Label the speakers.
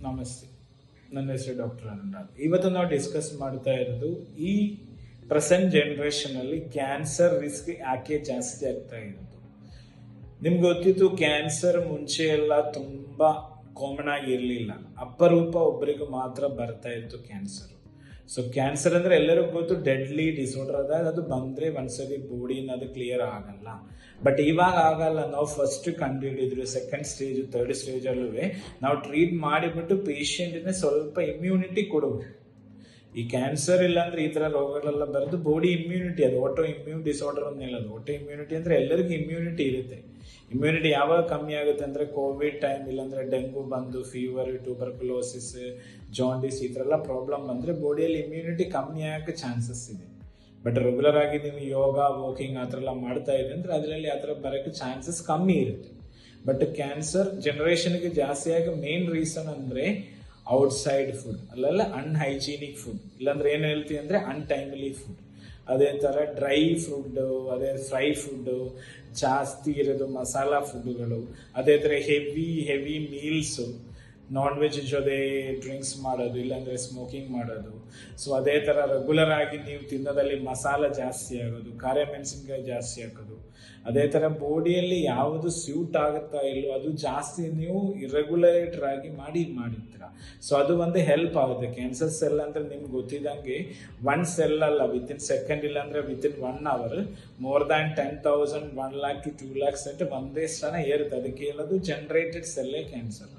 Speaker 1: ನಮಸ್ತೆ, ನನ್ನ ಹೆಸರು ಡಾಕ್ಟರ್ ಅನುರಾಗ್. ಇವತ್ತು ನಾವು ಡಿಸ್ಕಸ್ ಮಾಡ್ತಾ ಇರೋದು ಈ ಪ್ರೆಸೆಂಟ್ ಜನರೇಷನ್ ಅಲ್ಲಿ ಕ್ಯಾನ್ಸರ್ ರಿಸ್ಕ್ ಯಾಕೆ ಜಾಸ್ತಿ ಆಗ್ತಾ ಇರೋದು. ನಿಮ್ಗೆ ಗೊತ್ತಿತ್ತು, ಕ್ಯಾನ್ಸರ್ ಮುಂಚೆ ಎಲ್ಲ ತುಂಬಾ ಕಾಮನ್ ಆಗಿರ್ಲಿಲ್ಲ, ಅಪರೂಪ ಒಬ್ಬರಿಗೂ ಮಾತ್ರ ಬರ್ತಾ ಇತ್ತು ಕ್ಯಾನ್ಸರ್. ಸೊ ಕ್ಯಾನ್ಸರ್ ಅಂದ್ರೆ ಎಲ್ಲರಿಗೂ ಗೊತ್ತು, ಡೆಡ್ಲಿ ಡಿಸಾರ್ಡರ್ ಅದ, ಅದು ಬಂದ್ರೆ ಒಂದ್ಸರಿ ಬಾಡಿನ ಅದು ಕ್ಲಿಯರ್ ಆಗಲ್ಲ. ಬಟ್ ಇವಾಗ ಆಗಲ್ಲ. ನಾವು ಫಸ್ಟ್ ಕಂಡುಹಿಡಿದ್ರು, ಸೆಕೆಂಡ್ ಸ್ಟೇಜ್, ಥರ್ಡ್ ಸ್ಟೇಜ್ ಅಲ್ಲೂ ನಾವು ಟ್ರೀಟ್ ಮಾಡಿಬಿಟ್ಟು ಪೇಷಂಟ್ನ ಸ್ವಲ್ಪ ಇಮ್ಯುನಿಟಿ ಕೊಡಬಹುದು. ಈ ಕ್ಯಾನ್ಸರ್ ಇಲ್ಲ ಅಂದ್ರೆ ಈ ತರ ರೋಗಗಳೆಲ್ಲ ಬರೋದು ಬಾಡಿ ಇಮ್ಯುನಿಟಿ, ಅದು ಆಟೋ ಇಮ್ಯೂನ್ ಡಿಸಾರ್ಡರ್ ಅಂತ ಹೇಳೋದು. ಆಟೋ ಇಮ್ಯುನಿಟಿ ಅಂದ್ರೆ ಎಲ್ಲರಿಗೂ ಇಮ್ಯುನಿಟಿ ಇರುತ್ತೆ. ಇಮ್ಯುನಿಟಿ ಯಾವಾಗ ಕಮ್ಮಿ ಆಗುತ್ತೆ ಅಂದ್ರೆ ಕೋವಿಡ್ ಟೈಮ್, ಇಲ್ಲಾಂದ್ರೆ ಡೆಂಗು ಬಂದು, ಫೀವರ್, ಟ್ಯೂಬರ್ಕುಲೋಸಿಸ್, ಜಾಂಡಿಸ್ ಈ ತರ ಎಲ್ಲ ಪ್ರಾಬ್ಲಮ್ ಬಂದ್ರೆ ಬಾಡಿಯಲ್ಲಿ ಇಮ್ಯುನಿಟಿ ಕಮ್ಮಿ ಆಗಕ್ಕೆ ಚಾನ್ಸಸ್ ಇದೆ. ಬಟ್ ರೆಗ್ಯುಲರ್ ಆಗಿ ನೀವು ಯೋಗ, ವಾಕಿಂಗ್ ಆ ಥರ ಎಲ್ಲ ಮಾಡ್ತಾ ಇದೆ ಅಂದ್ರೆ ಅದರಲ್ಲಿ ಆ ಥರ ಬರೋಕ್ಕೆ ಚಾನ್ಸಸ್ ಕಮ್ಮಿ ಇರುತ್ತೆ. ಬಟ್ ಕ್ಯಾನ್ಸರ್ ಜನರೇಷನ್ಗೆ ಜಾಸ್ತಿ ಆಗಿ ಮೇನ್ ರೀಸನ್ ಅಂದ್ರೆ ಔಟ್ಸೈಡ್ ಫುಡ್, ಅಲ್ಲೆಲ್ಲ ಅನ್ಹೈಜೀನಿಕ್ ಫುಡ್, ಇಲ್ಲಾಂದ್ರೆ ಏನು ಹೇಳ್ತೀವಿ ಅಂದ್ರೆ ಅನ್ಟೈಮ್ಲಿ ಫುಡ್. ಅದೇ ಥರ ಡ್ರೈ ಫುಡ್, ಅದೇ ಫ್ರೈ ಫುಡ್ ಜಾಸ್ತಿ ಇರೋದು, ಮಸಾಲಾ ಫುಡ್ಗಳು, ಅದೇ ಥರ ಹೆವಿ ಮೀಲ್ಸು, ನಾನ್ ವೆಜ್ ಜೊತೆ ಡ್ರಿಂಕ್ಸ್ ಮಾಡೋದು, ಇಲ್ಲಾಂದ್ರೆ ಸ್ಮೋಕಿಂಗ್ ಮಾಡೋದು. ಸೊ ಅದೇ ಥರ ರೆಗ್ಯುಲರ್ ಆಗಿ ನೀವು ತಿನ್ನೋದಲ್ಲಿ ಮಸಾಲ ಜಾಸ್ತಿ ಆಗೋದು, ಖಾರ ಮೆಣಸಿನ್ಕಾಯಿ ಜಾಸ್ತಿ ಹಾಕೋದು, ಅದೇ ಥರ ಬಾಡಿಯಲ್ಲಿ ಯಾವುದು ಸ್ಯೂಟ್ ಆಗುತ್ತಾ ಇಲ್ಲೋ ಅದು ಜಾಸ್ತಿ ನೀವು ಇರೆಗ್ಯುಲೇಟರ್ ಆಗಿ ಮಾಡಿರ್ತೀರ. ಸೊ ಅದು ಒಂದು ಹೆಲ್ಪ್ ಆಗುತ್ತೆ. ಕ್ಯಾನ್ಸರ್ ಸೆಲ್ ಅಂದ್ರೆ ನಿಮ್ಗೆ ಗೊತ್ತಿದ್ದಂಗೆ ಒನ್ ಸೆಲ್ ಅಲ್ಲ, ವಿತಿನ್ ಸೆಕೆಂಡ್ ಇಲ್ಲಾಂದ್ರೆ within 1 hour more than 10,000, 1 lakh to 2 lakhs ಅಂತ ಒಂದೇ ಸ್ಥಾನ ಏರುತ್ತೆ. ಅದಕ್ಕೆ ಹೇಳೋದು ಜನರೇಟೆಡ್ ಸೆಲ್ಲೇ ಕ್ಯಾನ್ಸರ್.